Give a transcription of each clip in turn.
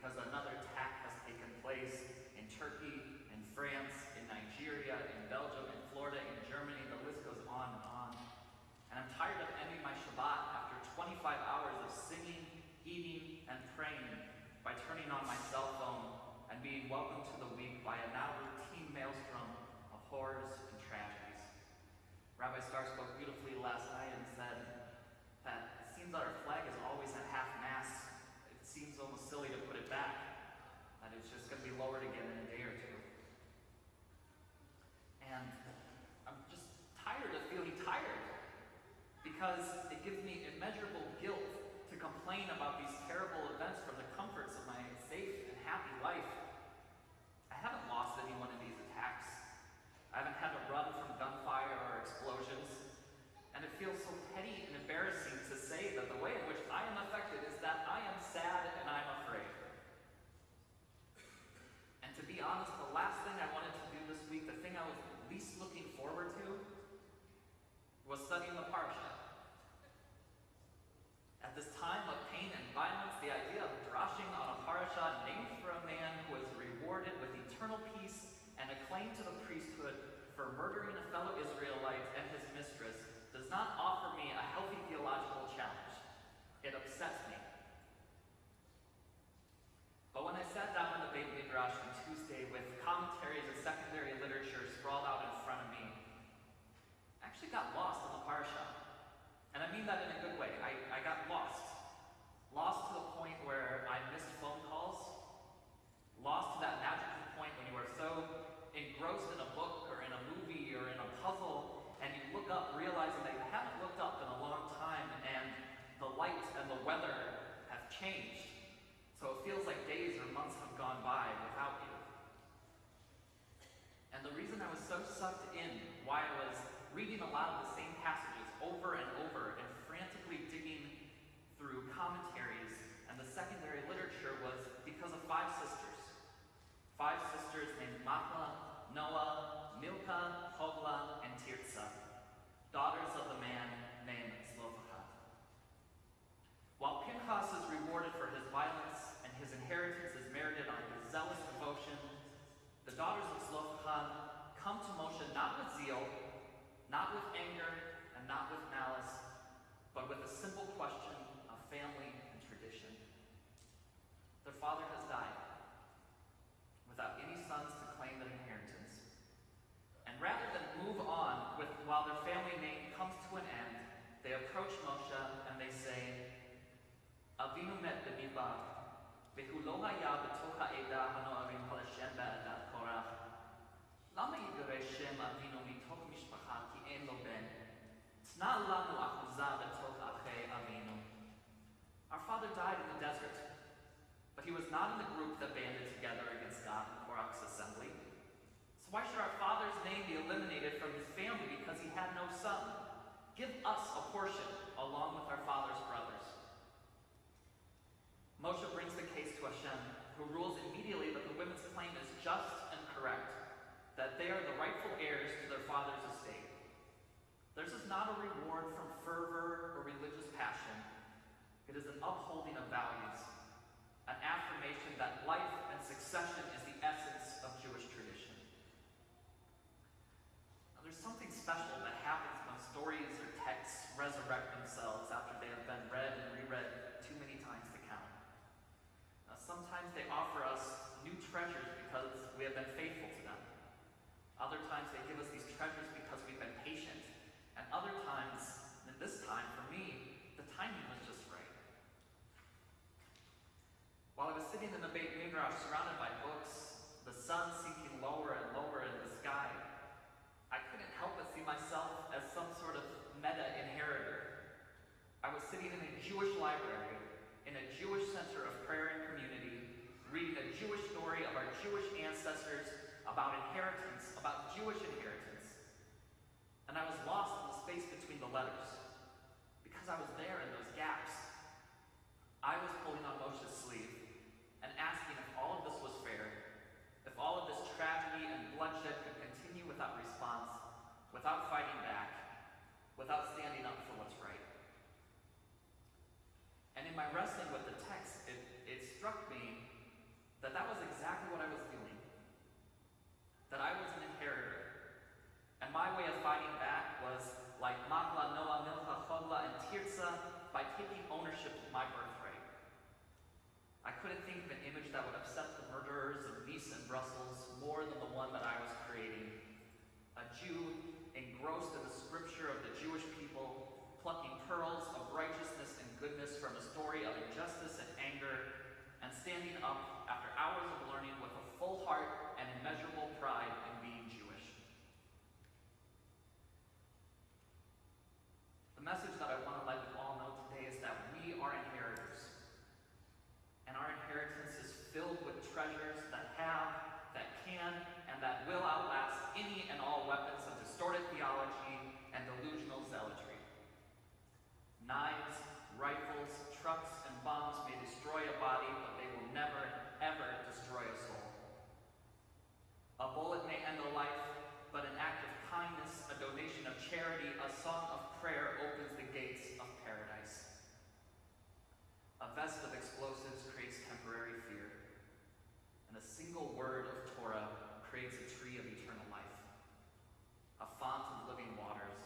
because another attack has taken place in Turkey, in France, in Nigeria, in Belgium, in Florida, in Germany. The list goes on and on. And I'm tired of ending my Shabbat after 25 hours of singing, eating, and praying by turning on my cell phone and being welcomed to the week by a now routine maelstrom of horrors and tragedies. Rabbi Starr spoke beautifully last night and said that it seems that our flag is always at half-mast. It seems almost silly to put it back, that it's just going to be lowered again in a day or two. And I'm just tired of feeling tired, because it gives me immeasurable guilt to complain about these terrible events from the comforts of my safe and happy life. I haven't lost anyone in these attacks. I haven't had to run from gunfire or explosions. And it feels so petty and embarrassing to say that the way in which I am affected is that I am sad and I'm afraid. And to be honest, the last thing I wanted to do this week, the thing I was least looking forward to, was studying the Parashat. At this time of pain and violence, the idea of drashing on a Parashat named for a man who was rewarded with eternal peace and a claim to the priesthood for murdering a fellow Israelite and his mistress does not offer me a healthy theological challenge. It upsets me. But when I sat down in the Beit Midrash on Tuesday with commentaries and secondary literature sprawled out in front of me, I actually got lost in the Parashat. And I mean that in a good way. I got lost. Lost to the point where I missed phone calls. Lost to that magical point when you are so engrossed in a book or in a movie or in a puzzle, and you look up realizing that you haven't looked up in a long time, and the light and the weather have changed. So it feels like days or months have gone by without you. And the reason I was so sucked in while I was reading aloud the same passages over and over and frantically digging through commentaries and the secondary literature was because of 5 sisters. 5 sisters named Machla, Noah, Milcah, Hogla, and Tirzah, daughters of the man named Zelophehad. While Pinhas is rewarded for his violence and his inheritance is merited on his zealous devotion, the daughters of Zelophehad come to Moshe not with zeal, not with anger, and not with malice, but with a simple question of family and tradition. Their father has died, without any sons to claim that inheritance. And rather than move on while their family name comes to an end, they approach Moshe and they say, Avinu met b'midbar, v'hu lo haya b'toch ha'eda hano'arim hal Hashem ba'adat Korach. Lama yigaresh Shem Avinu mitoch mishpacha ki ein lo ben? T'na lanu achuza b'toch achei Avinu. Our father died in the desert, but he was not in the group that banded together against God in Korach's assembly. So why should our father's name be eliminated from his family because he had no son? Give us a portion along with our father's brothers. Moshe brings the case to Hashem, who rules immediately that the women's claim is just and correct, that they are the rightful heirs to their father's estate. Theirs is not a reward from fervor or religious passion. It is an upholding of values, an affirmation that life and succession is the essence of Jewish tradition. Now, there's something special that happens when stories or texts resurrect themselves after they have been read and reread too many times to count. Now, sometimes they offer us new treasures because we have been faithful to them. Other times they give us these treasures because we've been patient. And other times, and this time for me, the timing was just right. While I was sitting in the Beit Midrash surrounded by books, the sun sinking lower and lower in the sky, I couldn't help but see myself as some sort of meta-inheritor. I was sitting in a Jewish library, in a Jewish center of prayer and community, reading a Jewish story of our Jewish ancestors, about inheritance, about Jewish inheritance. And I was lost in the space between the letters, because I was there in those gaps. I was pulling on Moshe's sleeve and asking if all of this was fair, if all of this tragedy and bloodshed could continue without response, without fighting back, without standing up for what's right. And in my wrestling with the text, it struck me Knives, rifles, trucks, and bombs may destroy a body, but they will never, ever destroy a soul. A bullet may end a life, but an act of kindness, a donation of charity, a song of prayer opens the gates of paradise. A vest of explosives creates temporary fear, and a single word of Torah creates a tree of eternal life, a font of living waters,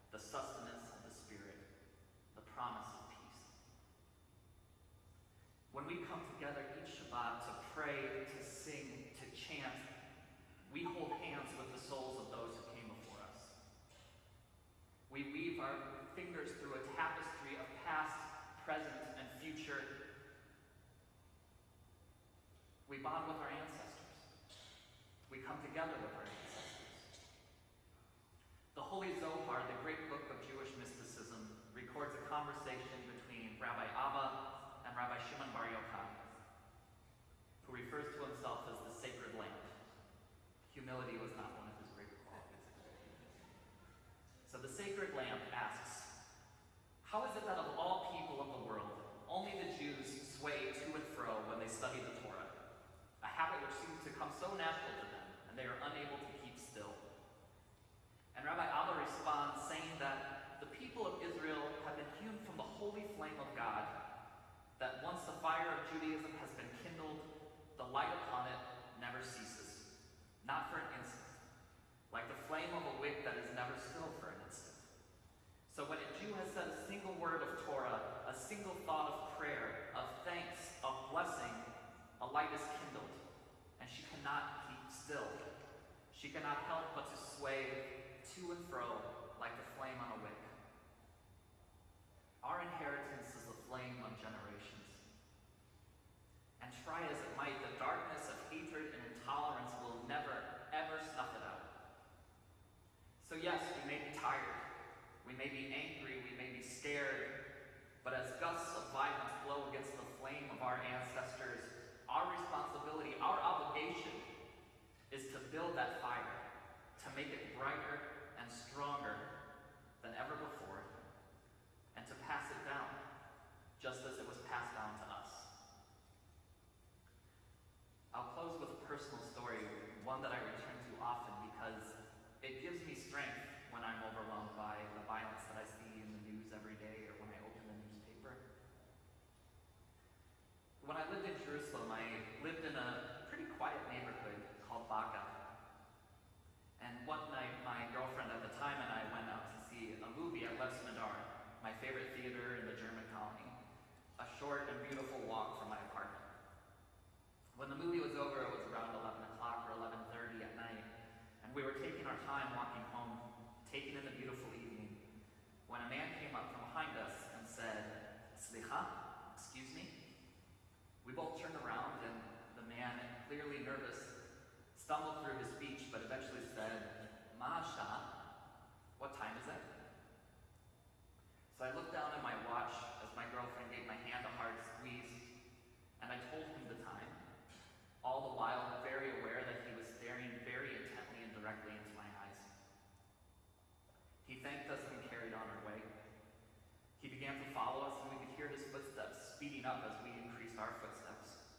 the sustenance of the Spirit, the promise of peace. When we come together each Shabbat to pray, to sing, to chant, we hold hands with the souls of those who came before us. We weave our fingers through a tapestry of past, present, and future. We bond with our ancestors. We come together with our ancestors. The Holy Zohar, the great book of Jewish mysticism, records a conversation between Rabbi Abba and Rabbi Shimon Bar Yochai, who refers to himself as the sacred lamp. Humility was not one of his great qualities. So the sacred lamp asks, how is it that of all people of the world, only the Jews sway to and fro when they study the Torah, a habit which seems to come so natural to them, and they are unable to keep still? And Rabbi Abba responds, saying that the people of Israel have been hewn from the holy flame of God, that once the fire of Judaism has been kindled, the light upon it never ceases, not for an instant, like the flame of a wick that is never still for an instant. So when a Jew has said a single word of Torah, a single thought of prayer, of thanks, of blessing, a light is kindled, and she cannot keep still. She cannot help but to sway to and fro like the flame on a wick. Our inheritance is the flame of generations. And try as it might, the darkness of hatred and intolerance will never, ever snuff it out. So yes, we may be tired, we may be angry, we may be scared, but as gusts of violence blow against the flame of our ancestors, our responsibility, our obligation is to build that fire, to make it brighter and stronger than ever before, and to pass it down, just as it was passed down to us. I'll close with a personal story, one that I return to often because it gives me strength when I'm overwhelmed by the violence that I see in the news every day or when I open the newspaper. When I lived in Jerusalem, I lived in a pretty quiet neighborhood called Baca. And one night, my girlfriend at the time and I went out to see a movie at Lev Smedar, my favorite theater in the German colony, a short and beautiful walk from my apartment. When the movie was over, it was around 11 o'clock or 11:30 at night, and we were taking our time walking home, taking in the beautiful evening, when a man came up from behind us and said, "Slicha, excuse me?" We both turned around, and the man, clearly nervous, stumbled through his speech, but eventually said, "Ma'asha, what time is it?" So I looked down at my watch as my girlfriend gave my hand a hard squeeze, and I told him the time, all the while very aware that he was staring very intently and directly into my eyes. He thanked us and we carried on our way. He began to follow us, and we could hear his footsteps speeding up as we increased our footsteps.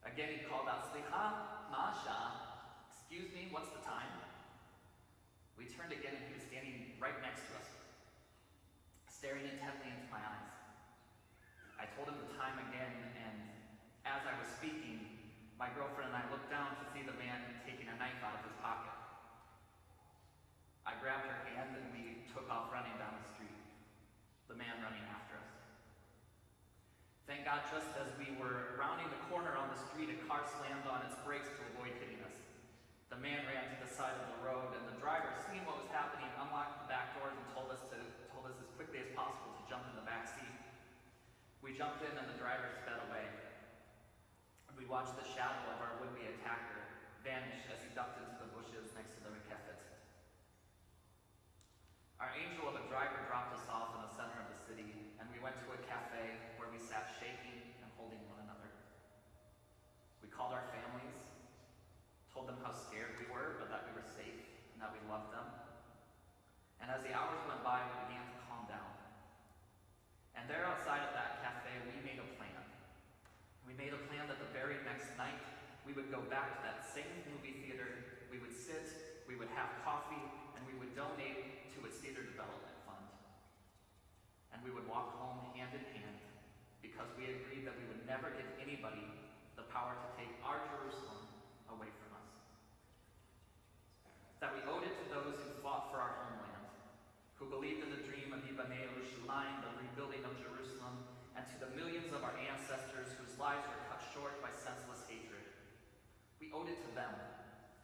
Again, he called out, "Slicha, Ma'asha, excuse me, what's the time?" We turned again, and he was standing right next to us, staring intently into my eyes. I told him the time again, and as I was speaking, my girlfriend and I looked down to see the man taking a knife out of his pocket. I grabbed her hand and we took off running down the street, the man running after us. Thank God, just as we were rounding the corner on the street, a car slammed on its brakes to avoid hitting us. The man ran to the side of the road, and the driver, seeing what was happening, unlocked the back doors and told us as quickly as possible to jump in the back seat. We jumped in, and the driver sped away. We watched the shadow of our would-be attacker vanish as he ducked into the bushes next to the Rekefet. Our angel of a driver dropped us off in the center of the city, and we went to a cafe where we sat shaking and holding one another. We called our families, told them how scared we were, but that we were safe and that we loved them. And as the hours went by, we began to calm down. would have coffee, and we would donate to its theater development fund. And we would walk home hand in hand because we agreed that we would never give anybody the power to take our Jerusalem away from us. That we owed it to those who fought for our homeland, who believed in the dream of Yibanei Yerushalayim, the rebuilding of Jerusalem, and to the millions of our ancestors whose lives were cut short by senseless hatred. We owed it to them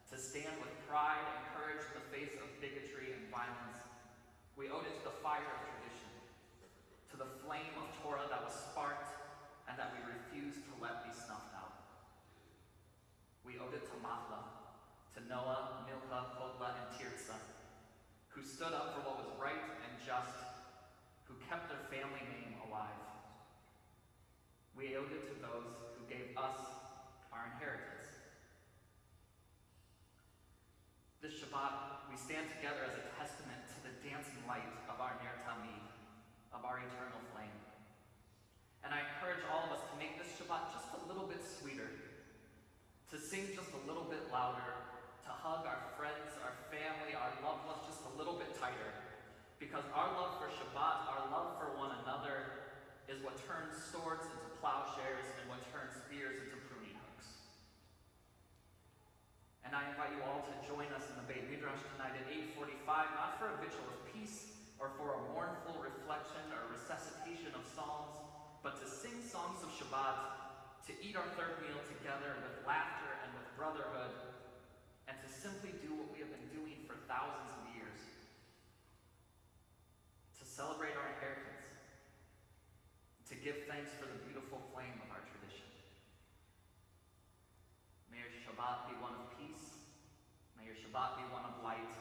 to stand with pride and courage in the face of bigotry and violence. We owed it to the fire of tradition, to the flame of Torah that was sparked and that we refused to let be snuffed out. We owed it to Machla, to Noah, Milcah, Hogla, and Tirzah, who stood up for what was right and just, who kept their family name alive. We owed it to those who gave us our inheritance. This Shabbat, we stand together as a testament to the dancing light of our Ner Tamid, of our eternal flame. And I encourage all of us to make this Shabbat just a little bit sweeter, to sing just a little bit louder, to hug our friends, our family, our loved ones just a little bit tighter. Because our love for Shabbat, our love for one another, is what turns swords into plowshares and what turns spears into pruning hooks. And I invite you all to join us in the Beit Midrash tonight at 8:45, not for a vigil of peace or for a mournful reflection or resuscitation of psalms, but to sing songs of Shabbat, to eat our third meal together with laughter and with brotherhood, and to simply do what we have been doing for thousands of years, to celebrate our inheritance, to give thanks for the beautiful flame of our tradition. May your Shabbat be one of peace. May your Shabbat be one of light.